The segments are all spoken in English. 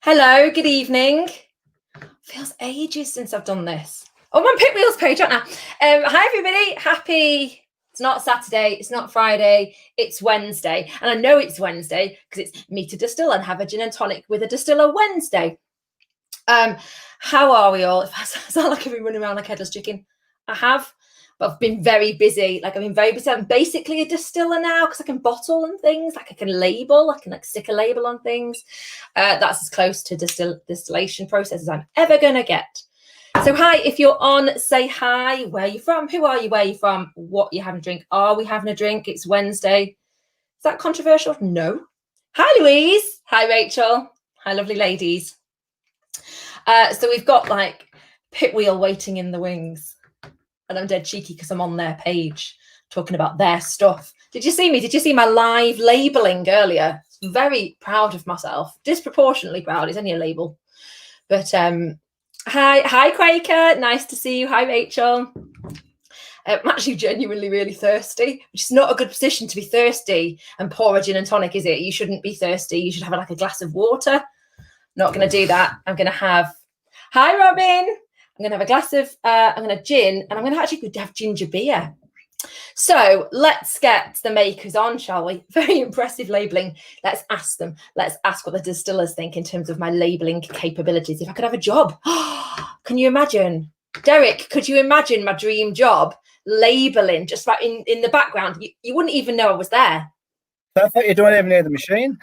Hello, good evening. Feels ages since I've done this. Oh, I'm on PitWheel's page, aren't I? Hi, everybody. Happy. It's not Saturday. It's not Friday. It's Wednesday. And I know it's Wednesday because it's meet a distiller and have a gin and tonic with a distiller Wednesday. How are we all? If I sound like I've been running around like a headless chicken, I have. But I've been very busy. I'm basically a distiller now because I can bottle and things. Like I can label. I can stick a label on things. That's as close to distillation process as I'm ever going to get. So hi, if you're on, say hi. Where are you from? Who are you? Where are you from? What you having a drink? Are we having a drink? It's Wednesday. Is that controversial? No. Hi, Louise. Hi, Rachel. Hi, lovely ladies. So we've got like PitWheel waiting in the wings. And I'm dead cheeky because I'm on their page talking about their stuff. Did you see me? Did you see my live labeling earlier? Very proud of myself. Disproportionately proud. It's only a label. But hi Quaker. Nice to see you. Hi Rachel. I'm actually genuinely really thirsty, which is not a good position to be thirsty and pour a gin and tonic, is it? You shouldn't be thirsty. You should have like a glass of water. Not going to do that. I'm going to have... Hi Robin. I'm going to have a glass of, I'm going to gin, and I'm going to actually have ginger beer. So let's get the makers on, shall we? Very impressive labelling. Let's ask them. Let's ask what the distillers think in terms of my labelling capabilities. If I could have a job. Can you imagine? Derek, could you imagine my dream job? Labelling, just right in the background. You wouldn't even know I was there. I thought you don't even need the machine.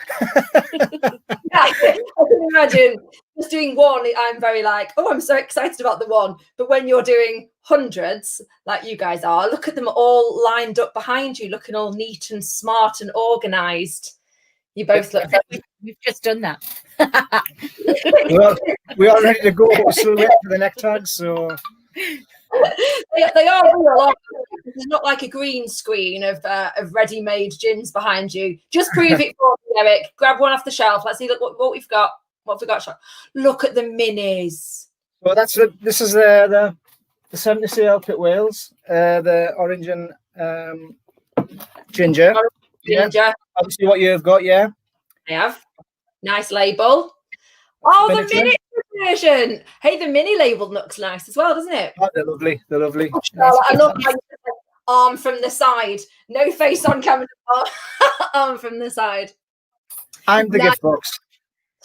I can imagine just doing one. I'm very like, oh, I'm so excited about the one. But when you're doing hundreds, like you guys are, look at them all lined up behind you, looking all neat and smart and organised. You both look. We've just done that. Well, we are ready to go. We're still waiting for the neck tags, so. They are real. There's not like a green screen of ready-made gins behind you. Just prove it for me, Eric. Grab one off the shelf. Let's see what we've got. What have we got? Look at the minis. Well, this is the 70cl PitWheels, the orange and ginger. Ginger. Yeah. Obviously, what you've got, yeah. I have. Nice label. Oh, the mini version. Hey, the mini label looks nice as well, doesn't it? Oh, they're lovely. They're lovely. Oh, I love how you put arm from the side. No face on camera. Arm from the side. And the gift box.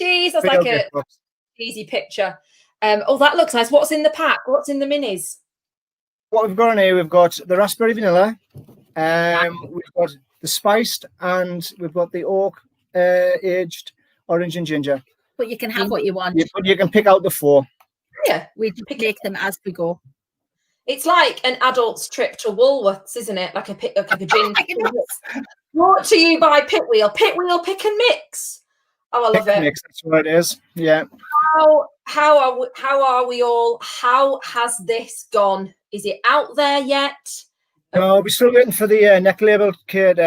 Jeez, that's like a easy picture. Oh, that looks nice. What's in the pack? What's in the minis? What we've got in here, we've got the raspberry vanilla. We've got the spiced, and we've got the oak aged orange and ginger. But you can have what you want. You can pick out the 4. Yeah, we make them as we go. It's like an adult's trip to Woolworths, isn't it? Like a gin. Brought to you by PitWheel. PitWheel Pick and Mix. Oh, I love it. Mix, that's what it is. Yeah. How are we all? How has this gone? Is it out there yet? No, we're still waiting for the neck label kit.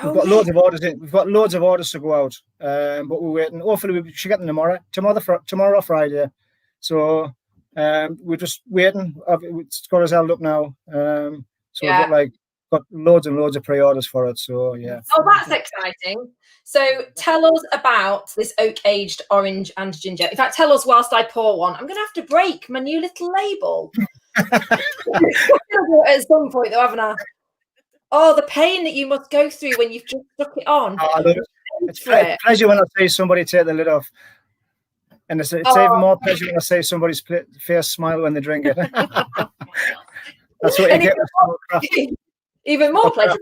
We've got loads of orders in. We've got loads of orders to go out, but we're waiting. Hopefully, we should get them tomorrow or Friday. So we're just waiting. It's got us held up now. Yeah. We've got loads and loads of pre-orders for it. So yeah. Oh, that's exciting. So tell us about this oak-aged orange and ginger. In fact, tell us whilst I pour one. I'm going to have to break my new little label. At some point, though, haven't I? Oh, the pain that you must go through when you've just stuck it on. Oh, it's a pleasure when I see somebody take the lid off. And it's even more pleasure when I see somebody's face smile when they drink it. That's what you get. Even more pleasure.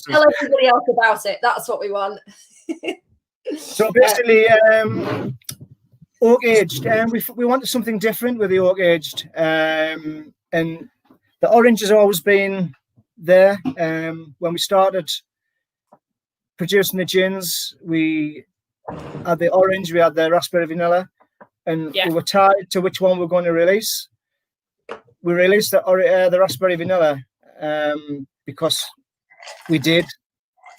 Tell everybody else about it. That's what we want. So basically, oak aged, and we wanted something different with the oak aged, and the orange has always been there. When we started producing the gins, we had the orange, we had the raspberry vanilla, and we were tied to which one we're going to release. We released the raspberry vanilla because we did.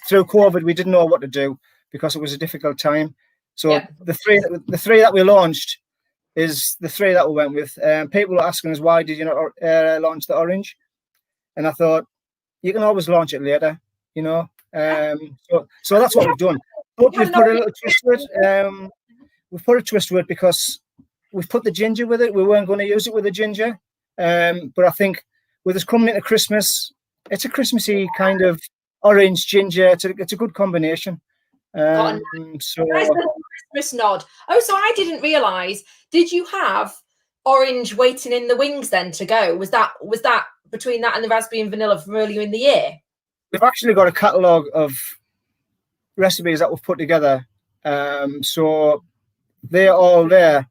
Through COVID, we didn't know what to do because it was a difficult time. So the three that we launched is the 3 that we went with. People were asking us, why did you not launch the orange? And I thought, you can always launch it later, you know. So that's what we've done. But we've put a little twist to it. we've put a twist to it because we've put the ginger with it. We weren't going to use it with the ginger, but I think with us coming into Christmas, it's a Christmassy kind of orange ginger. It's a good combination. So nice little Christmas nod. Oh, so I didn't realise. Did you have orange waiting in the wings then to go? Was that between that and the raspberry and vanilla from earlier in the year? We've actually got a catalogue of recipes that we've put together. So they're all there.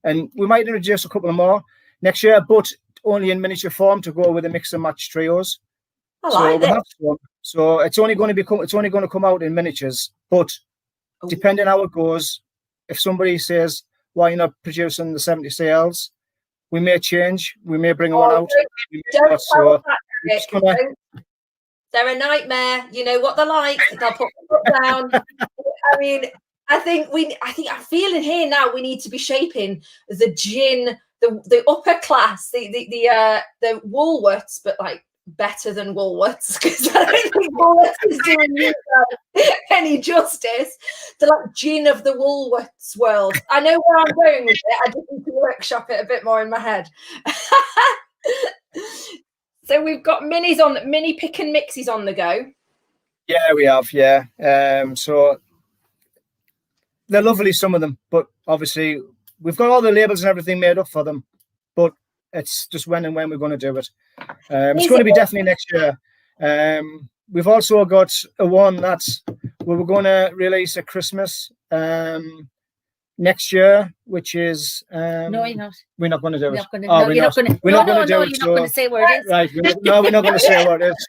And we might introduce a couple more next year, but only in miniature form to go with the mix and match trios. I like it. So it's only going to come out in miniatures. But depending how it goes, if somebody says, why you're not producing the 70 sales, we may change. We may bring one out. They're a nightmare. You know what they're like. They'll put the foot down. I mean, I think I'm feeling here now. We need to be shaping the gin, the upper class, the Woolworths, but like better than Woolworths, because I don't think Woolworths is doing you any justice. The like gin of the Woolworths world. I know where I'm going with it. I just need to workshop it a bit more in my head. So we've got mini pick and mixes on the go. Yeah, we have. Yeah. So they're lovely, some of them, but obviously we've got all the labels and everything made up for them, but it's just when we're going to do it. It's going to be definitely next year. We've also got a one that we were going to release at Christmas next year, which is no, you're not. We're not going to do it. You're not going to. We're not going to do it. You're not going to say where it is. Right? No, we're not going to say what it is.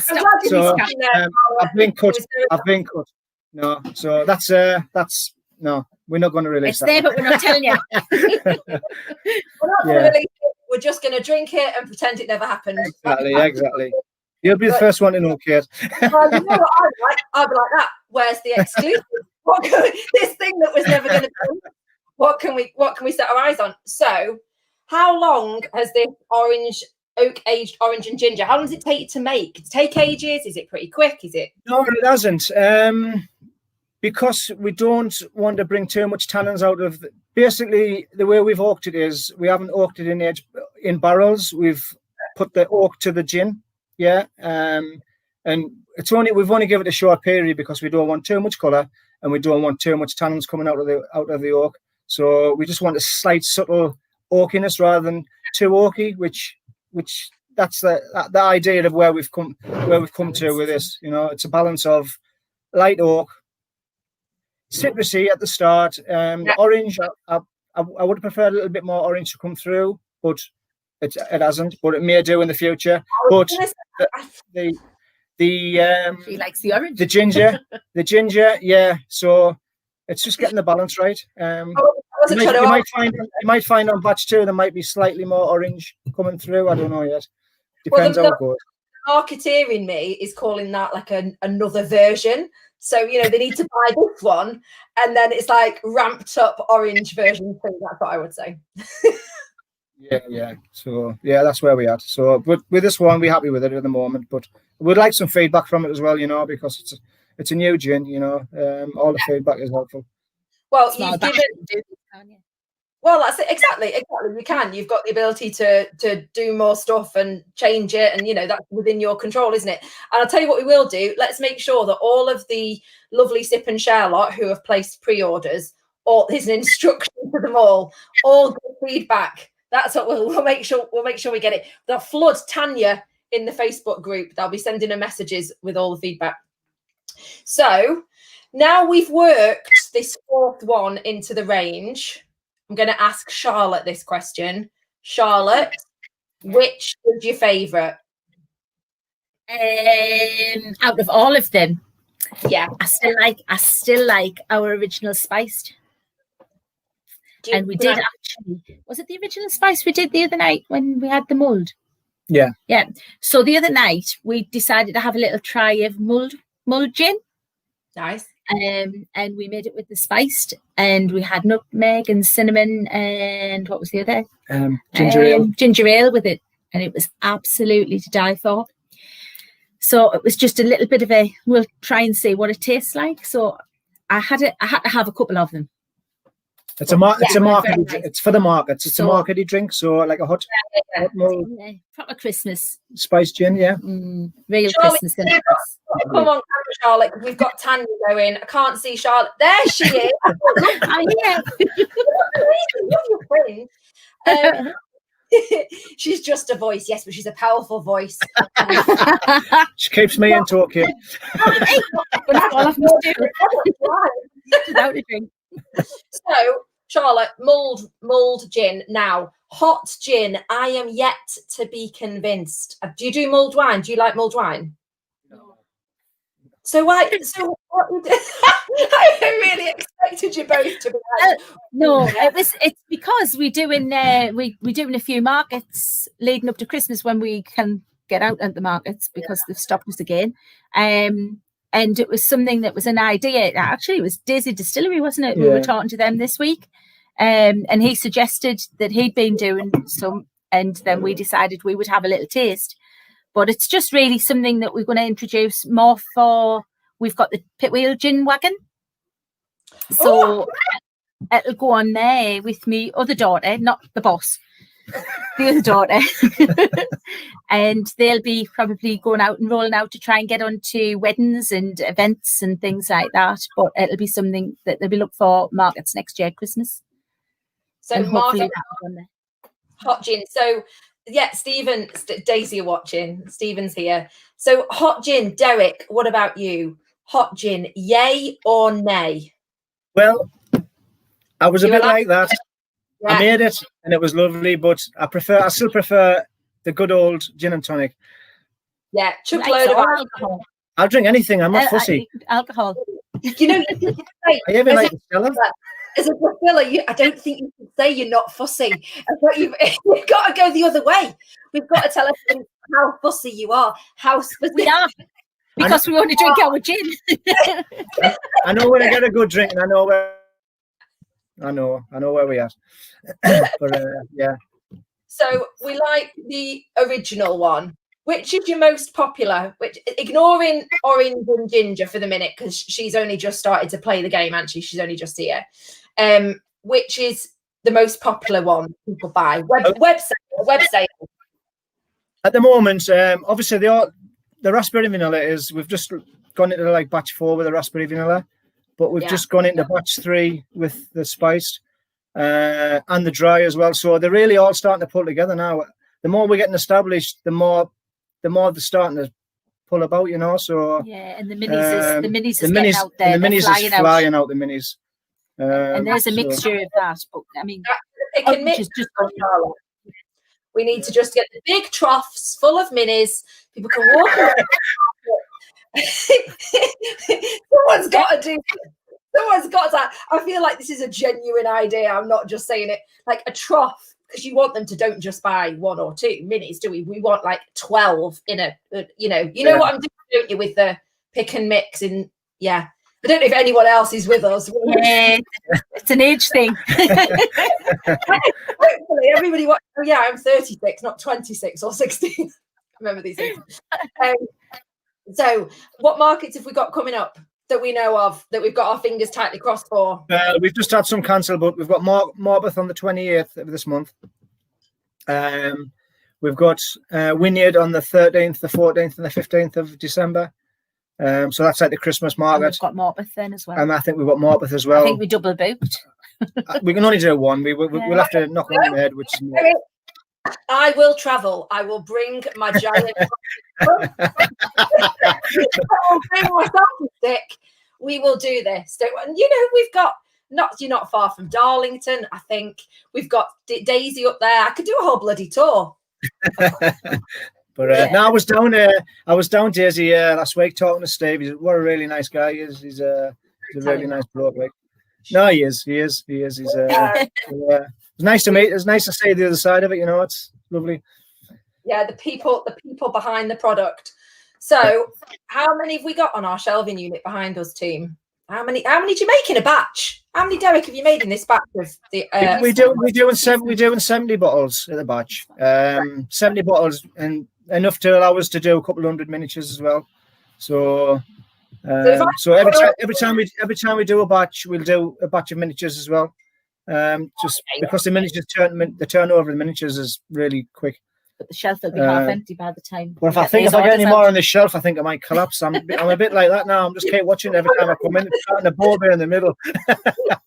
So I've been cut. No, so that's no. We're not going to release it. It's there, but we're not telling you. We're not going to release it. We're just going to drink it and pretend it never happened. Exactly. You'll be the first one to know, Kate. Well, you know what I'd be like that. Where's the exclusive? This thing that was never going to come. What can we set our eyes on? So, how long has this oak aged orange and ginger? How long does it take to make? Does it take ages? Is it pretty quick? Is it? No, it hasn't. Because we don't want to bring too much tannins out of. Basically, the way we've oaked it is we haven't oaked it in barrels. We've put the oak to the gin. Yeah, and we've only given it a short period because we don't want too much colour and we don't want too much tannins coming out of the oak. So we just want a slight subtle oakiness rather than too oaky, which that's the idea of where we've come to with this. You know, it's a balance of light oak, citrusy at the start. The orange, I would prefer a little bit more orange to come through, but it hasn't. But it may do in the future. But she likes the orange. The ginger, yeah. So it's just getting the balance right. You might find on batch 2 there might be slightly more orange coming through. I don't know yet. Depends how it goes. The marketeer in me is calling that like another version. So, you know, they need to buy this one and then it's like ramped up orange version 2. That's what I would say. Yeah. So, yeah, that's where we are. So, but with this one, we're happy with it at the moment. But we'd like some feedback from it as well, you know, because it's a new gin, you know. All the feedback is helpful. Well, you've given... Well, that's it. Exactly. You can. You've got the ability to do more stuff and change it, and you know that's within your control, isn't it? And I'll tell you what we will do. Let's make sure that all of the lovely Sip and Share lot who have placed pre-orders, or there's an instruction for them all good feedback. That's what we'll make sure. We'll make sure we get it. They'll flood Tanya in the Facebook group. They'll be sending her messages with all the feedback. So now we've worked this 4th one into the range. I'm going to ask Charlotte this question. Charlotte, which was your favourite? Out of all of them, yeah, I still like our original spiced. And we did actually. Was it the original spice we did the other night when we had the mulled? Yeah. So the other night we decided to have a little try of mulled gin. Nice. And we made it with the spiced, and we had nutmeg and cinnamon and what was the other? Ginger ale with it, and it was absolutely to die for. So it was just a little bit of we'll try and see what it tastes like. So I had to have a couple of them. It's a market. It's a market. very nice. It's for the markets. It's a So- markety drink. So like a hot mulled Yeah, proper Christmas. spiced gin. Yeah. Real Charlotte, Christmas. Isn't it? Come on, camera, Charlotte. We've got Tanya going. I can't see Charlotte. There she is. Oh, yeah. Love your friend. She's just a voice, yes, but she's a powerful voice. She keeps me in talking. That's all I can do without a drink. So, Charlotte, mulled gin. Now, hot gin. I am yet to be convinced. Do you do mulled wine? Do you like mulled wine? No. So why? So what? I really expected you both to be like, No, it's because we're doing a few markets leading up to Christmas when we can get out at the markets because they've stopped us again. And it was something that was an idea. Actually, it was Ppitwheel Distillery, wasn't it? Yeah. We were talking to them this week. And he suggested that he'd been doing some, and then we decided we would have a little taste. But it's just really something that we're going to introduce more for. We've got the Pitwheel gin wagon. So it'll go on there with me other daughter, not the boss, the other daughter. And they'll be probably going out and rolling out to try and get onto weddings and events and things like that. But it'll be something that they'll be looking for markets next year, Christmas. so And hopefully market that'll be on there. hot gin. So yeah, Stephen, Daisy are watching. Stephen's here. So hot gin, Derek. What about you? Hot gin, yay or nay? Well, I was a bit like that. Yeah. I made it and it was lovely, but I still prefer the good old gin and tonic. Yeah, chuck Like load of all alcohol. I'll drink anything. I'm not fussy. Alcohol. You know, you can say, I even like the Stella. as a distiller, I don't think you can say you're not fussy. But you've got to go the other way. We've got to tell everyone how fussy you are, how specific. We are. Because we want to drink our gin. I know when I get a good drink, and I know where we are. But yeah. So we like the original one. Which is your most popular? Which, ignoring orange and ginger for the minute, because she's only just started to play the game, actually. She's only just here. Which is the most popular one people buy? Website. At the moment, obviously the raspberry vanilla we've just gone into like batch 4 with the raspberry vanilla, but we've just gone into batch 3 with the spiced and the dry as well. So they're really all starting to pull together now. The more we're getting established, the more they're starting to pull about, you know. So yeah, and the minis is getting out there. The minis is flying out. The minis. And there's a mixture of that. But I mean, Pick and mix. We need to just get the big troughs full of minis. People can walk around. Someone's got to do it. Someone's got to. I feel like this is a genuine idea. I'm not just saying it. Like a trough, because you want them to don't just buy 1 or 2 minis, do we? We want like 12 in a, you know what I'm doing, don't you, with the pick and mix in, yeah. I don't know if anyone else is with us. Yeah, it's an age thing. Hopefully, everybody. Oh yeah, I'm 36, not 26 or 16. Remember these things. So, what markets have we got coming up that we know of that we've got our fingers tightly crossed for? We've just had some cancel, but we've got Marbeth on the 28th of this month. We've got Wynyard on the 13th, the 14th, and the 15th of December. So that's like the Christmas market. We've got Marbeth then as well. And I think we've got Marbeth as well. I think we double booked. We can only do one. We'll have to knock on the head with some more. I will travel. I will bring my giant. I will bring my selfie stick. We will do this. And we've got you're not far from Darlington. I think we've got Daisy up there. I could do a whole bloody tour. But no, I was down Daisy last week talking to Steve. What a really nice guy he is. He's a really nice bloke. Like, no, he is. He's it's nice to meet. It's nice to see the other side of it. It's lovely. Yeah, the people behind the product. So, how many have we got on our shelving unit behind us, team? How many do you make in a batch? How many, Derek, have you made in this batch of the? We're doing 70 bottles at the batch. 70 bottles and enough to allow us to do a couple of 100 miniatures as well. So every time we do a batch, we'll do a batch of miniatures as well. Just because the miniatures the turnover of the miniatures is really quick. But the shelf will be half empty by the time. Well, if I get any more on the shelf, I think I might collapse. I'm a bit like that now. I'm just keep watching every time I come in. It's starting to ball bear in the middle.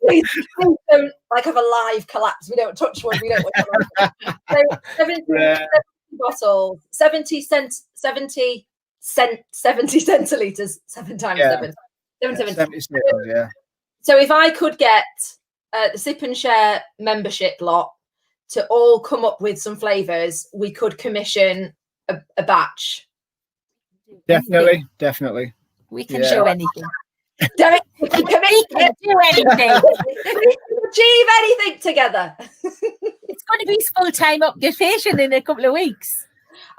Please don't have a live collapse. We don't touch one. We don't. So 70 bottles, 70 centiliters, 7 times 7. 70 yeah. So if I could get the Sip and Share membership lot to all come up with some flavors, we could commission a batch. Definitely. We can show anything. Derek, we can do anything. Achieve anything together. It's going to be his full-time occupation in a couple of weeks.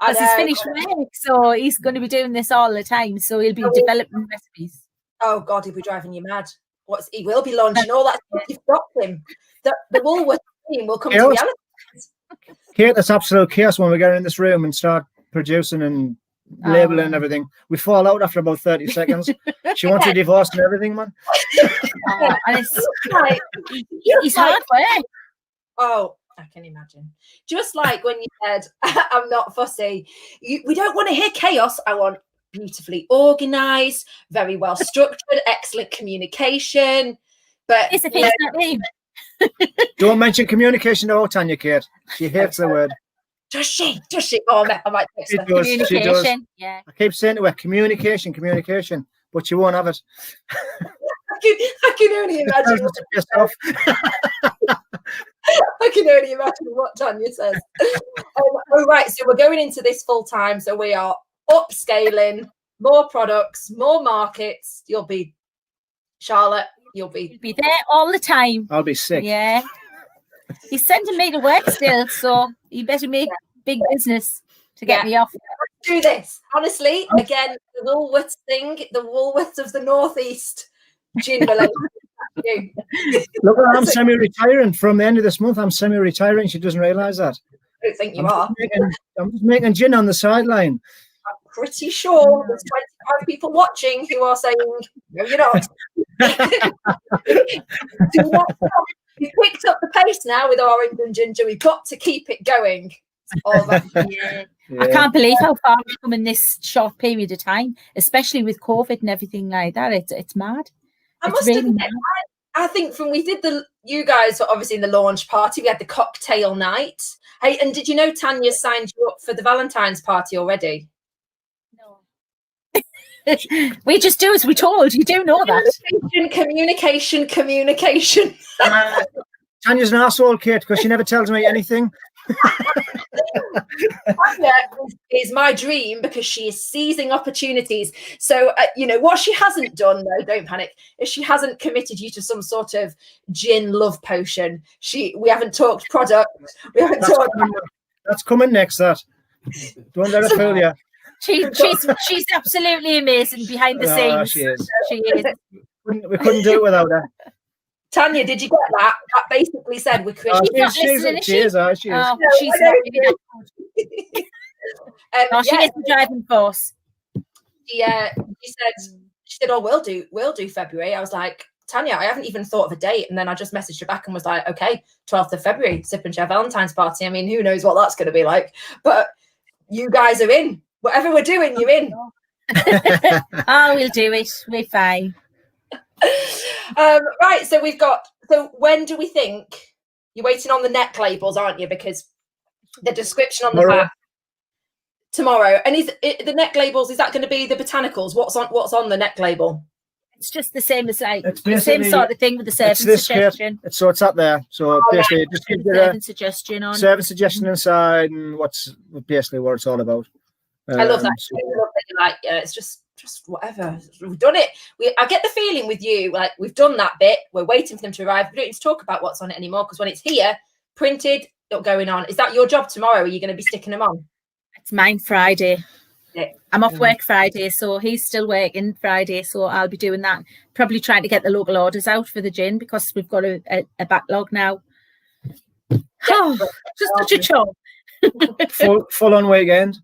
Because he's finished work, so he's going to be doing this all the time. So he'll be developing recipes. Oh God, he'll be driving you mad. He will be launching all that stuff. You've got him. The Woolworths team will come to reality. Kate, that's absolute chaos when we get in this room and start producing and labeling and everything. We fall out after about 30 seconds. She wants a divorce and everything, man. And it's hard work. Oh, I can imagine. Just like when you said, I'm not fussy. We don't want to hear chaos. I want beautifully organised, very well structured, excellent communication. But it's a thing that name. Don't mention communication to Tanya, Kate. She hates the word. Does she? Oh, I might text her. Communication. Yeah. I keep saying to her, communication, but she won't have it. I can only imagine. I can only imagine what Tanya says. Right, so we're going into this full time. So we are upscaling, more products, more markets. You'll be, Charlotte. You'll be there all the time. I'll be sick. Yeah. He's sending me to work still, so you better make big business to get me off. Let's do this. Honestly, again, the Woolworths thing, the Woolworths of the Northeast gin related. Look, I'm semi-retiring from the end of this month. I'm semi-retiring. She doesn't realise that. I don't think you are. I'm just making gin on the sideline. I'm pretty sure there's 25 people watching who are saying, no, you're not. We've picked up the pace now with orange and ginger. We've got to keep it going. I can't believe how far we've come in this short period of time, especially with COVID and everything like that. It's mad. I must admit, I think from we did you guys were obviously in the launch party. We had the cocktail night. Hey, and did you know Tanya signed you up for the Valentine's party already? No. We just do as we told. You do know that. Communication. Tanya's an arsehole, Kate, because she never tells me anything. Tanya is my dream because she is seizing opportunities. So, what she hasn't done, though, don't panic, is she hasn't committed you to some sort of gin love potion. We haven't talked product. We haven't talked. That's coming next, that. Don't let her fool you. She's absolutely amazing behind the scenes. She is. She is. We couldn't do it without her. Tanya, did you get that? That basically said we could. She is. She's not really that good. She is the driving force. She said, "Oh, we'll do February." I was like, Tanya, I haven't even thought of a date, and then I just messaged her back and was like, "Okay, 12th of February, Sip and Share Valentine's party." I mean, who knows what that's going to be like? But you guys are in. Whatever we're doing, you're in. We'll do it. We're fine. Right, so when do we think you're waiting on the neck labels, aren't you? Because the description on the back tomorrow. And is it, the neck labels, is that going to be the botanicals? What's on the neck label? It's just the same as the same sort of thing with the serving suggestion. So it's up there. So basically just gives you serving suggestion on serving suggestion inside and basically what it's all about. I love that. I love that you're like, it's just whatever. We've done it. I get the feeling with you, like we've done that bit. We're waiting for them to arrive. We don't need to talk about what's on it anymore because when it's here, printed, not going on. Is that your job tomorrow? Are you going to be sticking them on? It's mine Friday. Yeah. I'm off work Friday, so he's still working Friday, so I'll be doing that. Probably trying to get the local orders out for the gin because we've got a backlog now. Just such a chore. full on weekend.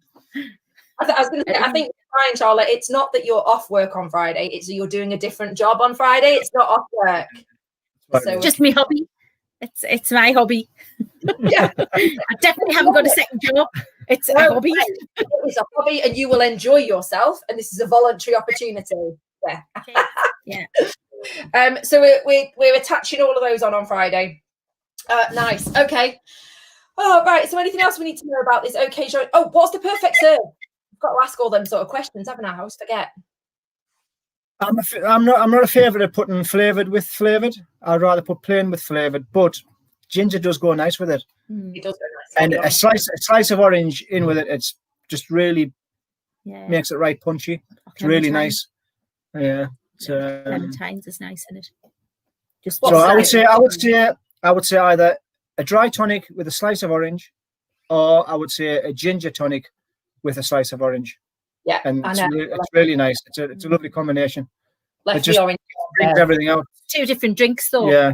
I was going to say, I think fine, Charlotte. It's not that you're off work on Friday; it's you're doing a different job on Friday. It's not off work. So just me hobby. It's my hobby. Yeah. I definitely haven't got a second job. It's a hobby. It's a hobby, and you will enjoy yourself. And this is a voluntary opportunity. Yeah. Yeah. So we're attaching all of those on Friday. Nice. Okay. Oh, right. So anything else we need to know about this occasion? Oh, what's the perfect serve? I've got to ask all them sort of questions, haven't I? I always forget. I'm not a favourite of putting flavoured with flavoured. I'd rather put plain with flavoured, but ginger does go nice with it. It does go nice. And a slice of orange in with it, it's just really makes it right punchy. It's really nice. Yeah. Clementines is nice in it. So I would say either a dry tonic with a slice of orange, or I would say a ginger tonic with a slice of orange. Yeah, and it's really nice. It's a lovely combination. Left the orange. Brings everything out. 2 different drinks, though. Yeah,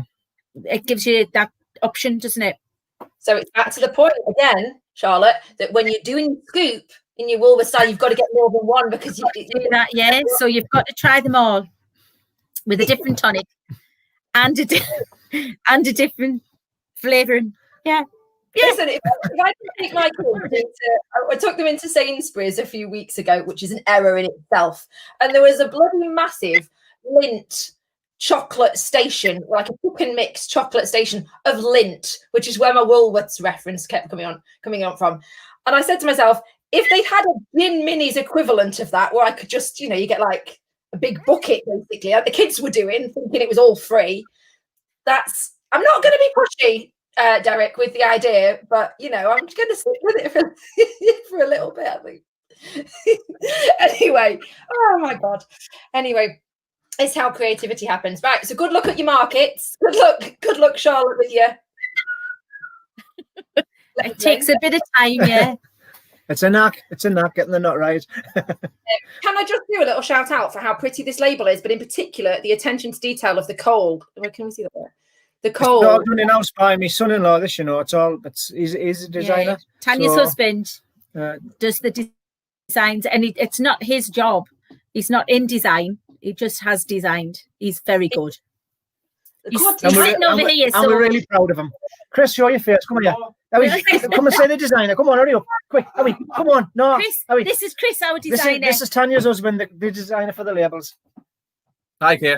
it gives you that option, doesn't it? So it's back to the point again, Charlotte, that when you're doing scoop in your Woolworths style, you've got to get more than one because you do that. Yeah, so you've got to try them all with a different tonic and a different flavouring. Yeah. Yeah. Listen, if I take my kids I took them into Sainsbury's a few weeks ago, which is an error in itself, and there was a bloody massive Lindt chocolate station, like a pick and mix chocolate station of Lindt, which is where my Woolworths reference kept coming on from. And I said to myself, if they had a gin minis equivalent of that, where I could just, you get like a big bucket basically, like the kids were doing, thinking it was all free. I'm not going to be pushy, Derek, with the idea, but I'm just going to stick with it for a little bit, I think. Anyway, oh my God. Anyway, it's how creativity happens. Right, so good luck at your markets. Good luck, Charlotte, with you. It takes a bit of time, yeah. It's a knack getting the nut right. Can I just do a little shout out for how pretty this label is, but in particular the attention to detail of the coal. Can we see that there? The coal. It's all done in house by my son-in-law. This, he's a designer. Yeah. Tanya's husband does the designs, and it's not his job. He's not in design. He just has designed. He's very good. He's sitting over here. And we're really proud of him. Chris, show your face. Come on here. Come and say the designer. Come on, hurry up. Quick. Come on. No. Chris, this is Chris, our designer. This is Tanya's husband, the designer for the labels. Hi, Kate.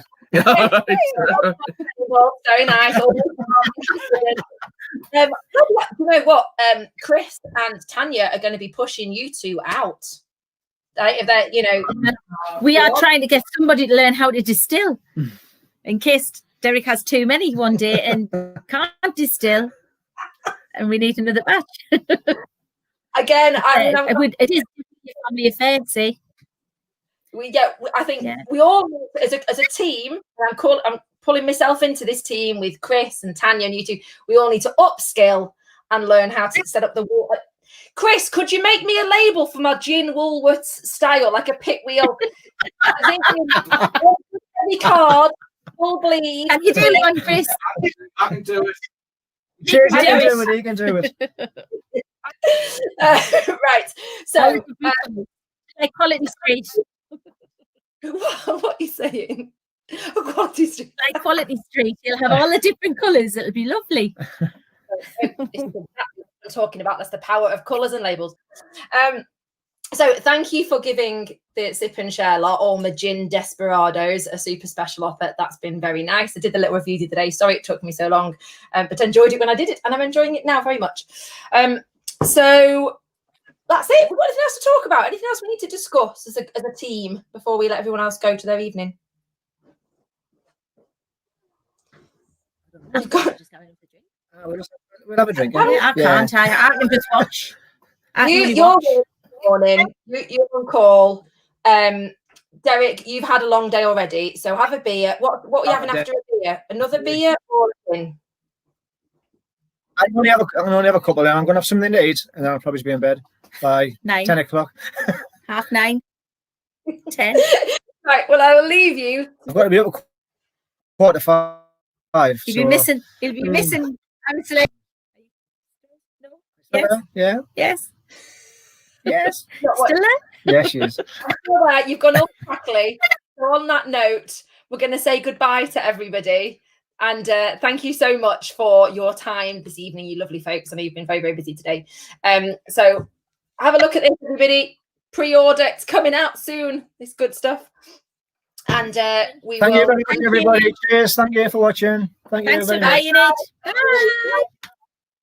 Well, very nice. You know what? Chris and Tanya are going to be pushing you two out. If that, we are trying to get somebody to learn how to distill, in case Derek has too many one day and can't distill, and we need another batch. Again, it is a family affair. See, I think we all, as a team, and I'm pulling myself into this team with Chris and Tanya and you two. We all need to upskill and learn how to set up the wall. Chris, could you make me a label for my gin Woolworths style, like a PitWheel? Any card, full bleed. Can you do one, Chris? I can do it. Cheers, you can do it. Right. So, Quality Street. What are you saying? Quality Street. Like Quality Street. You'll have all the different colours. It'll be lovely. I'm talking about. That's the power of colours and labels. So thank you for giving the Sip and Share lot, all my gin desperados, a super special offer. That's been very nice. I did the little review the other day. Sorry it took me so long, but I enjoyed it when I did it, and I'm enjoying it now very much. So that's it. We've got anything else to talk about? Anything else we need to discuss as a team before we let everyone else go to their evening? We'll have a drink. I can't. I can just watch. You're morning. You're on call. Derek, you've had a long day already, so have a beer. What are you having after a beer? Another beer or a thing? I only have a couple. Then I'm going to have something to eat, and then I'll probably be in bed by 10 o'clock. 9:30. 10. Right. Well, I'll leave you. I've got to be up 4:45. You'll be missing. Honestly. No. Yes. Yeah. Yes. Yes. Still there? Yes, she is. All right, you've gone all crackly. So on that note, we're going to say goodbye to everybody. And thank you so much for your time this evening, you lovely folks. I know you've been very, very busy today. So have a look at this, everybody. Pre-order, it's coming out soon. It's good stuff. And Thank you very much, everybody. Cheers. Thank you for watching. Thank you. Thanks for buying it. Bye.